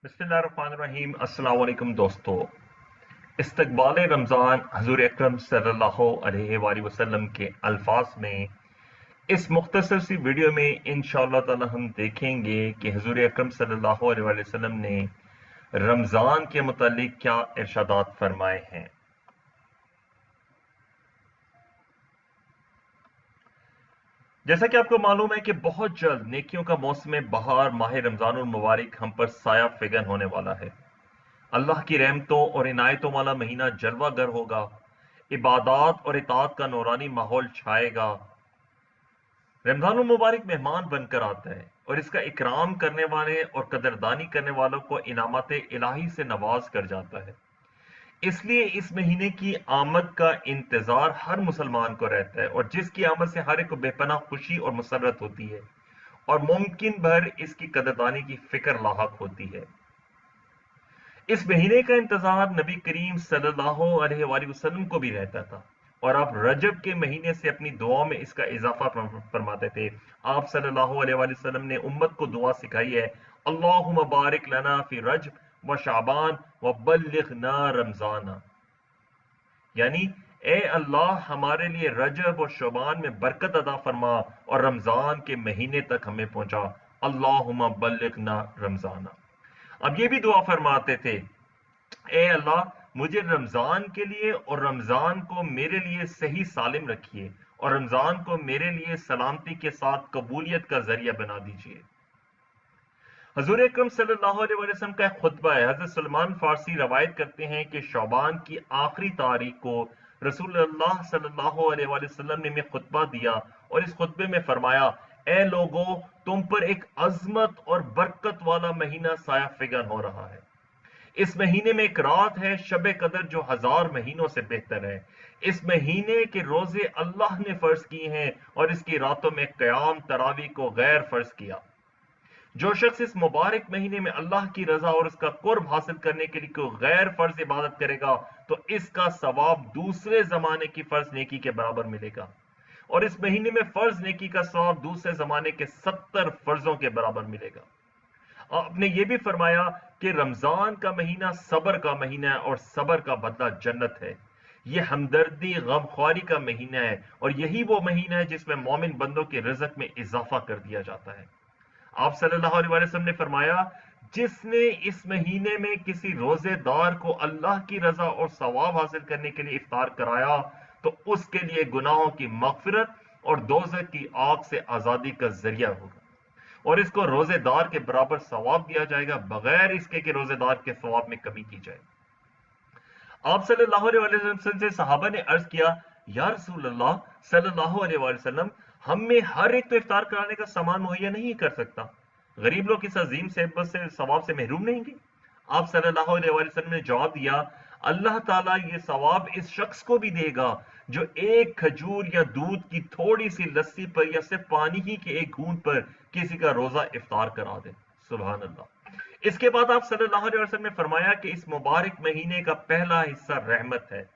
बिस्मिल्लाहिर्रहमानिर्रहीम। अस्सलाम वालेकुम दोस्तों। इस्तकबाल रमज़ान हज़ूर अकरम सल्लल्लाहु अलैहि वसल्लम के अल्फाज में इस मुख्तसर सी वीडियो में इंशाअल्लाह ताला हम देखेंगे कि हज़ूर अकरम सल्लल्लाहु अलैहि वसल्लम ने रमज़ान के मुतालिक क्या इरशादात फरमाए हैं। जैसा कि आपको मालूम है कि बहुत जल्द नेकियों का मौसम बहार माह रमज़ानुल मुबारक हम पर साया फिगन होने वाला है। अल्लाह की रहमतों और इनायतों वाला महीना जलवागर होगा। इबादात और इताअत का नूरानी माहौल छाएगा। रमज़ानुल मुबारक मेहमान बनकर आता है और इसका इकराम करने वाले और कदरदानी करने वालों को इनामत इलाही से नवाज कर जाता है। इसलिए इस महीने की आमद का इंतजार हर मुसलमान को रहता है और जिसकी आमद से हर एक को बेपनाह खुशी और मुसर्रत होती है और मुमकिन भर इसकी कदरदानी की फिक्र लाहक होती है। इस महीने का इंतजार नबी करीम सल्लल्लाहु अलैहि वसल्लम को भी रहता था और आप रजब के महीने से अपनी दुआ में इसका इजाफा फरमाते थे। आप सल्लल्लाहु अलैहि वसल्लम ने उम्मत को दुआ सिखाई है, अल्लाहुम्मा बारिक लना फी रजब व शाबान व बल्लिगना रमजाना, यानी ए अल्लाह हमारे लिए रजब और शबान में बरकत अदा फरमा और रमजान के महीने तक हमें पहुंचा। अल्लाहुम्मा बल्लिगना रमजाना। अब ये भी दुआ फरमाते थे, ए अल्लाह मुझे रमजान के लिए और रमजान को मेरे लिए सही सालिम रखिए और रमजान को मेरे लिए सलामती के साथ कबूलियत का जरिया बना दीजिए। हजूर अकरम सल्लल्लाहु अलैहि वसल्लम का एक खुतबा है। हजरत सलमान फारसी रवायत करते हैं कि शौबान की आखिरी तारीख को रसूलुल्लाह सल्लल्लाहु अलैहि वसल्लम ने खुतबा दिया और इस खुतबे में फरमाया, ए लोगो तुम पर एक अजमत और बरकत वाला महीना साया फिगन हो रहा है। इस महीने में एक रात है शब कदर जो 1000 महीनों से बेहतर है। इस महीने के रोजे अल्लाह ने फर्ज किए हैं और इसकी रातों में कयाम तरावी को गैर फर्ज किया। जो शख्स इस मुबारक महीने में अल्लाह की रजा और उसका कुर्ब हासिल करने के लिए कोई गैर फर्ज इबादत करेगा तो इसका सवाब दूसरे जमाने की फर्ज नेकी के बराबर मिलेगा और इस महीने में फर्ज नेकी का सवाब दूसरे जमाने के 70 फर्जों के बराबर मिलेगा। आपने ये भी फरमाया कि रमजान का महीना सबर का महीना है और सबर का बदला जन्नत है। यह हमदर्दी गमख्वारी का महीना है और यही वो महीना है जिसमें मोमिन बंदों के रिज़्क में इजाफा कर दिया जाता है। आप सल्लल्लाहु अलैहि वसल्लम ने फरमाया, जिसने इस महीने में किसी रोजेदार को अल्लाह की रजा और सवाब हासिल करने के लिए इफ्तार कराया तो उसके लिए गुनाहों की मगफिरत और दोज़ख की आग से आजादी का जरिया होगा और इसको रोजेदार के बराबर सवाब दिया जाएगा बगैर इसके कि रोजेदार के सवाब में कमी की जाए। आप सल्लल्लाहु अलैहि वसल्लम से सहाबा ने अर्ज किया, या रसूल अल्लाह सल्लल्लाहु अलैहि वसल्लम, हम में हर एक तो इफ्तार कराने का सामान मुहैया नहीं कर सकता, गरीब लोग इस अजीम सेहबत से सवाब से महरूम रहेंगे। आप सल्लल्लाहु अलैहि वसल्लम ने जवाब दिया, अल्लाह ताला ये सवाब इस शख्स को भी देगा जो एक खजूर या दूध की थोड़ी सी लस्सी पर या सिर्फ पानी ही के एक घूंट पर किसी का रोजा इफ्तार करा दे। सुभान अल्लाह। इसके बाद आप सल्लल्लाहु अलैहि वसल्लम ने फरमाया कि इस मुबारक महीने का पहला हिस्सा रहमत है,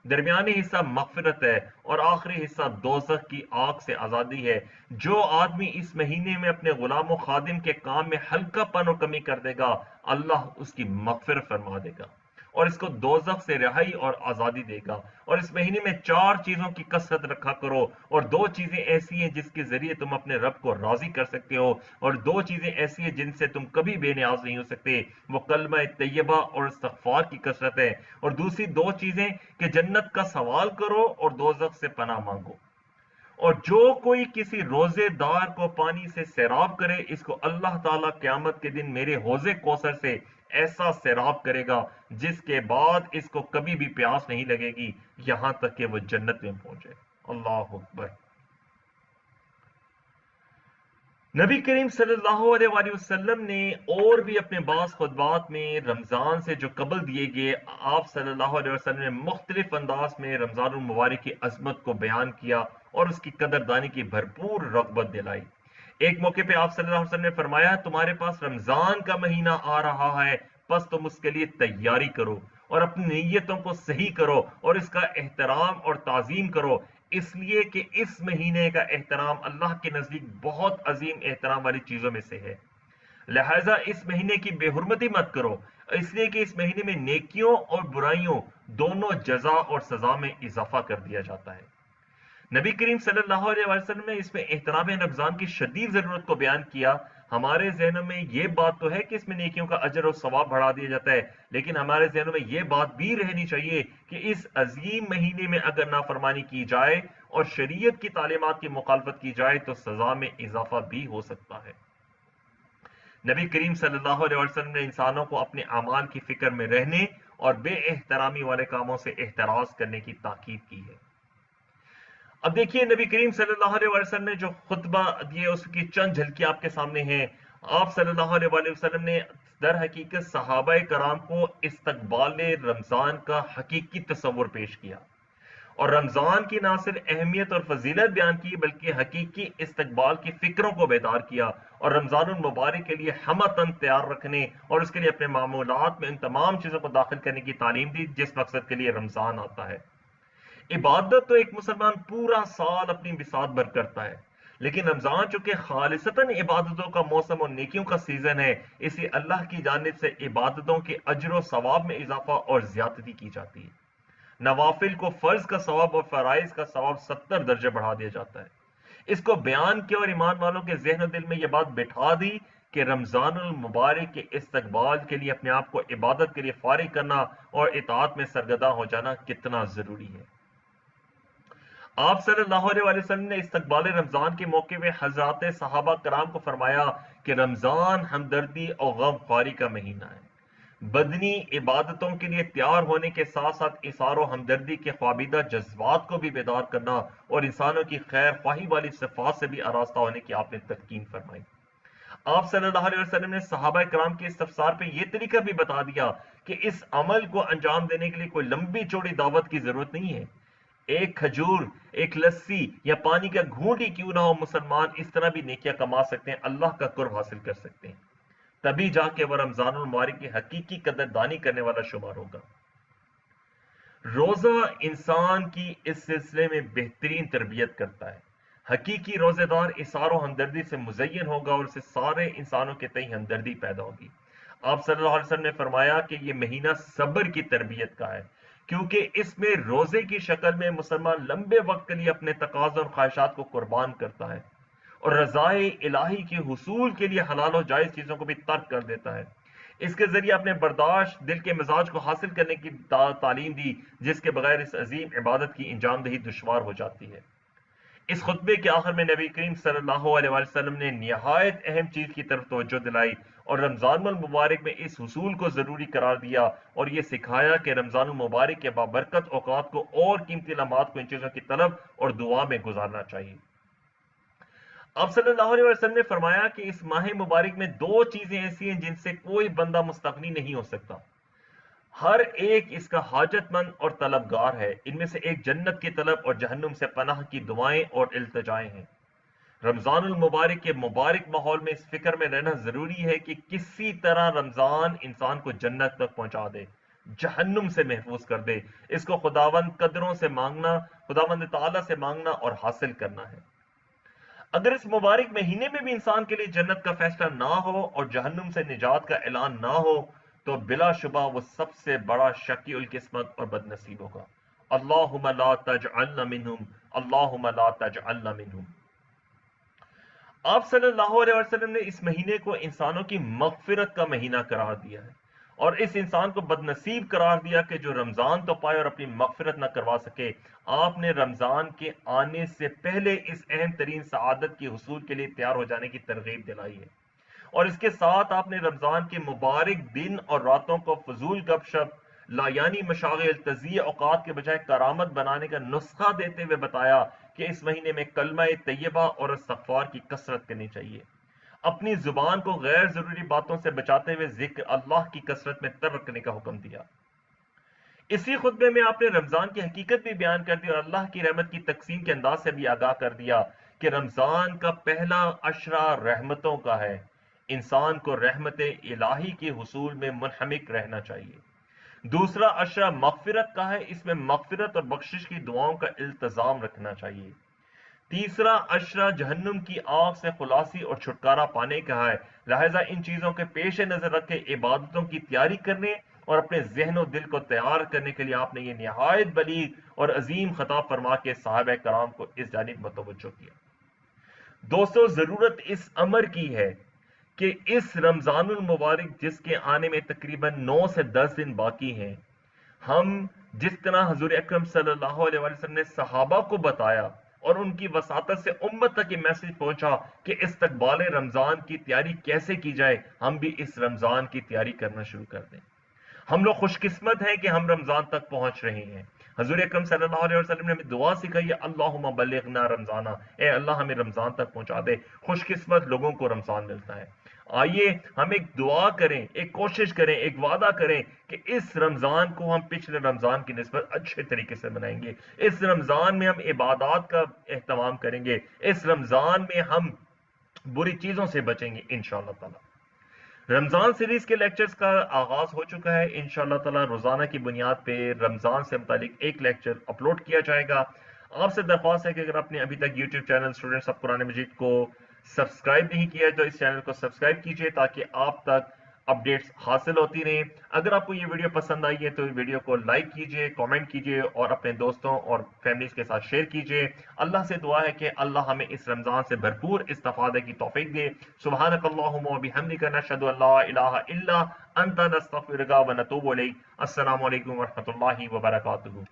दरमियानी हिस्सा मगफिरत है और आखिरी हिस्सा दोज़ख की आग से आजादी है। जो आदमी इस महीने में अपने गुलाम और खादिम के काम में हल्कापन और कमी कर देगा अल्लाह उसकी मगफिरत फरमा देगा और इसको दोज़ख से रिहाई और आजादी देगा। और इस महीने में 4 चीजों की कसरत रखा करो और 2 चीजें ऐसी हैं जिसके जरिए तुम अपने रब को राजी कर सकते हो और 2 चीजें ऐसी हैं जिनसे तुम कभी बेनियाज नहीं हो सकते। वो कलमा तैयबा और इस्तग़फ़ार की कसरत है और दूसरी 2 चीजें कि जन्नत का सवाल करो और दोज़ख से पनाह मांगो। और जो कोई किसी रोजेदार को पानी से सैराब करे इसको अल्लाह ताला क़यामत के दिन मेरे हौज़े कौसर से ऐसा सैराब करेगा जिसके बाद इसको कभी भी प्यास नहीं लगेगी यहां तक कि वह जन्नत में पहुंचे। अल्लाह अकबर। नबी करीम सल्लल्लाहु अलैहि वसल्लम ने और भी अपने बाज़ खुतबात में रमजान से जो कबल दिए गए आप सल्लल्लाहु अलैहि वसल्लम ने मुख्तलिफ अंदाज में रमजानुल मुबारक की अजमत को बयान किया और उसकी कदरदानी की भरपूर रग़बत दिलाई। एक मौके पे आप सल्लल्लाहु अलैहि वसल्लम ने फरमाया, तुम्हारे पास रमजान का महीना आ रहा है, बस तुम उसके लिए तैयारी करो और अपनी नीयतों को सही करो और इसका एहतराम और ताजीम करो, इसलिए कि इस महीने का एहतराम अल्लाह के नजदीक बहुत अजीम एहतराम वाली चीजों में से है। لہذا اس مہینے کی بے حرمتی مت کرو، اس لیے کہ اس مہینے میں نیکیوں اور برائیوں دونوں جزا اور سزا میں اضافہ کر دیا جاتا ہے۔ نبی کریم صلی اللہ علیہ وسلم نے اس میں احترام رمضان کی شدید ضرورت کو بیان کیا۔ ہمارے ذہنوں میں یہ بات تو ہے کہ اس میں نیکیوں کا اجر اور ثواب بڑھا دیا جاتا ہے، لیکن ہمارے ذہنوں میں یہ بات بھی رہنی چاہیے کہ اس عظیم مہینے میں اگر نافرمانی کی جائے اور شریعت کی تعلیمات کی مخالفت کی جائے تو سزا میں اضافہ بھی ہو سکتا ہے۔ نبی کریم صلی اللہ علیہ وسلم نے انسانوں کو اپنے اعمال کی فکر میں رہنے اور بے احترامی والے کاموں سے احتراز کرنے کی تاکید کی ہے۔ اب دیکھیے نبی کریم صلی اللہ علیہ وسلم نے جو خطبہ دیے اس کی چند جھلکی آپ کے سامنے ہیں۔ آپ صلی اللہ علیہ وآلہ وسلم نے در حقیقت صحابہ کرام کو استقبال رمضان کا حقیقی تصور پیش کیا اور رمضان کی نہ صرف اہمیت اور فضیلت بیان کی بلکہ حقیقی استقبال کی فکروں کو بیدار کیا اور رمضان المبارک کے لیے ہمتاً تیار رکھنے اور اس کے لیے اپنے معمولات میں ان تمام چیزوں کو داخل کرنے کی تعلیم دی جس مقصد کے لیے رمضان آتا ہے۔ عبادت تو ایک مسلمان پورا سال اپنی بساط بھر کرتا ہے، لیکن رمضان چونکہ خالصتاً عبادتوں کا موسم اور نیکیوں کا سیزن ہے، اس لیے اللہ کی جانب سے عبادتوں کے اجر و ثواب میں اضافہ اور زیادتی کی جاتی ہے۔ نوافل کو فرض کا ثواب اور فرائض کا ثواب 70 درجے بڑھا دیا جاتا ہے۔ اس کو بیان کیا اور ایمان والوں کے ذہن و دل میں یہ بات بٹھا دی کہ رمضان المبارک کے استقبال کے لیے اپنے آپ کو عبادت کے لیے فارغ کرنا اور اطاعت میں سرگرداں ہو جانا کتنا ضروری ہے۔ آپ صلی اللہ علیہ وآلہ وسلم نے استقبال رمضان کے موقع میں حضرات صحابہ کرام کو فرمایا کہ رمضان ہمدردی اور غم خواری کا مہینہ ہے۔ بدنی عبادتوں کے لیے تیار ہونے کے ساتھ ساتھ اثار و ہمدردی کے خوابیدہ جذبات کو بھی بیدار کرنا اور انسانوں کی خیر خواہی والی صفات سے بھی آراستہ ہونے کی آپ نے تلقین فرمائی۔ آپ صلی اللہ علیہ وسلم نے صحابہ کرام کے استفسار پہ یہ طریقہ بھی بتا دیا کہ اس عمل کو انجام دینے کے لیے کوئی لمبی چوڑی دعوت کی ضرورت نہیں ہے۔ ایک کھجور، ایک لسی یا پانی کا گھونٹ ہی کیوں نہ ہو، مسلمان اس طرح بھی نیکیاں کما سکتے ہیں، اللہ کا قرب حاصل کر سکتے ہیں، تبھی جا کے وہ رمضان المبارک کی حقیقی قدردانی کرنے والا شمار ہوگا۔ روزہ انسان کی اس سلسلے میں بہترین تربیت کرتا ہے۔ حقیقی روزے دار اثار و ہمدردی سے مزین ہوگا اور اسے سارے انسانوں کے تئیں ہمدردی پیدا ہوگی۔ آپ صلی اللہ علیہ وسلم نے فرمایا کہ یہ مہینہ صبر کی تربیت کا ہے، کیونکہ اس میں روزے کی شکل میں مسلمان لمبے وقت کے لیے اپنے تقاضوں اور خواہشات کو قربان کرتا ہے اور رضائے الہی کے حصول کے لیے حلال و جائز چیزوں کو بھی ترک کر دیتا ہے۔ اس کے ذریعے اپنے برداشت دل کے مزاج کو حاصل کرنے کی تعلیم دی، جس کے بغیر اس عظیم عبادت کی انجام دہی دشوار ہو جاتی ہے۔ اس خطبے کے آخر میں نبی کریم صلی اللہ علیہ وسلم نے نہایت اہم چیز کی طرف توجہ دلائی اور رمضان المبارک میں اس حصول کو ضروری قرار دیا اور یہ سکھایا کہ رمضان المبارک کے بابرکت اوقات کو اور قیمتی لمحات کو ان چیزوں کی طلب اور دعا میں گزارنا چاہیے۔ آپ صلی اللہ علیہ وسلم نے فرمایا کہ اس ماہ مبارک میں دو چیزیں ایسی ہیں جن سے کوئی بندہ مستغنی نہیں ہو سکتا، ہر ایک اس کا حاجت مند اور طلبگار ہے۔ ان میں سے ایک جنت کی طلب اور جہنم سے پناہ کی دعائیں اور التجائیں ہیں۔ رمضان المبارک کے مبارک ماحول میں اس فکر میں رہنا ضروری ہے کہ کسی طرح رمضان انسان کو جنت تک پہنچا دے، جہنم سے محفوظ کر دے۔ اس کو خداوند قدروں سے مانگنا، خداوند تعالیٰ سے مانگنا اور حاصل کرنا ہے۔ اگر اس مبارک مہینے میں بھی انسان کے لیے جنت کا فیصلہ نہ ہو اور جہنم سے نجات کا اعلان نہ ہو تو بلا شبہ وہ سب سے بڑا شقی القسمت اور بد نصیب ہوگا۔ اللہم لا تجعلنا منہم، اللہم لا تجعلنا منہم۔ آپ صلی اللہ علیہ وسلم نے اس مہینے کو انسانوں کی مغفرت کا مہینہ قرار دیا ہے اور اس انسان کو بد نصیب قرار دیا کہ جو رمضان تو پائے اور اپنی مغفرت نہ کروا سکے۔ آپ نے رمضان کے آنے سے پہلے اس اہم ترین سعادت کے حصول کے لیے تیار ہو جانے کی ترغیب دلائی ہے، اور اس کے ساتھ آپ نے رمضان کے مبارک دن اور راتوں کو فضول گپ شپ، لایانی مشاغل، تضییع اوقات کے بجائے کرامت بنانے کا نسخہ دیتے ہوئے بتایا کہ اس مہینے میں کلمہ طیبہ اور استغفار کی کثرت کرنی چاہیے۔ اپنی زبان کو غیر ضروری باتوں سے بچاتے ہوئے ذکر اللہ کی کثرت میں تر رکھنے کا حکم دیا۔ اسی خطبے میں آپ نے رمضان کی حقیقت بھی بیان کر دی اور اللہ کی رحمت کی تقسیم کے انداز سے بھی آگاہ کر دیا کہ رمضان کا پہلا عشرہ رحمتوں کا ہے۔ انسان کو رحمت الہی کے حصول میں منہمک رہنا چاہیے۔ دوسرا عشرہ مغفرت کا ہے، اس میں مغفرت اور بخشش کی دعاؤں کا التزام رکھنا چاہیے۔ तीसरा अशरा जहन्नुम की आग से खुलासी और छुटकारा पाने का है। लिहाजा इन चीजों के पेश नजर रख के इबादतों की तैयारी करने और अपने जहन और दिल को तैयार करने के लिए आपने ये निहायत बलीग और अजीम खताब फरमा के साहब कराम को इस जानिब मतवज्जो किया। दोस्तों, जरूरत इस अमर की है कि इस रमजानुल मुबारक जिसके आने में तकरीबन 9 से 10 दिन बाकी हैं, हम जिस तरह हजूर अकरम सल्लल्लाहु अलैहि वसल्लम ने सहाबा को बताया और उनकी वसातत से उम्मत तक ये मैसेज पहुंचा कि इस्तकबाल रमजान की तैयारी कैसे की जाए, हम भी इस रमजान की तैयारी करना शुरू कर दें। हम लोग खुशकिस्मत हैं कि हम रमजान तक पहुंच रहे हैं। हजूर अकरम सल्लल्लाहु अलैहि वसल्लम ने हमें दुआ सिखाई है, अल्लाहुम्मा बल्लिगना रमजाना, ए अल्लाह हमें रमजान तक पहुंचा दे। खुशकिस्मत लोगों को रमजान मिलता है। आइए हम एक दुआ करें, एक कोशिश करें, एक वादा करें कि इस रमजान को हम पिछले रमजान की निस्बत अच्छे तरीके से मनाएंगे। इस रमजान में हम इबादत का एहतमाम करेंगे। इस रमजान में हम बुरी चीजों से बचेंगे इंशाअल्लाह ताला। रमजान सीरीज के लेक्चर्स का आगाज हो चुका है। इंशाअल्लाह ताला रोजाना की बुनियाद पे रमजान से मुतालिक एक लेक्चर अपलोड किया जाएगा। आपसे दरख्वास्त है कि अगर आपने अभी तक YouTube channel students of Quran Majeed को सब्सक्राइब नहीं किया है तो इस चैनल को सब्सक्राइब कीजिए ताकि आप तक अपडेट्स हासिल होती रहें। अगर आपको ये वीडियो पसंद आई है तो वीडियो को लाइक कीजिए, कमेंट कीजिए और अपने दोस्तों और फैमिलीज के साथ शेयर कीजिए। अल्लाह से दुआ है कि अल्लाह हमें इस रमजान से भरपूर इस्तिफादे की तौफीक दे। सुब्हानकल्लाहुम्मा व बिहम्दिका नशहदु अल्ला इलाहा इल्ला अंता नस्तगफिरुका व नतूबु इलैक। अस्सलामु अलैकुम व रहमतुल्लाहि व बरकातुहू।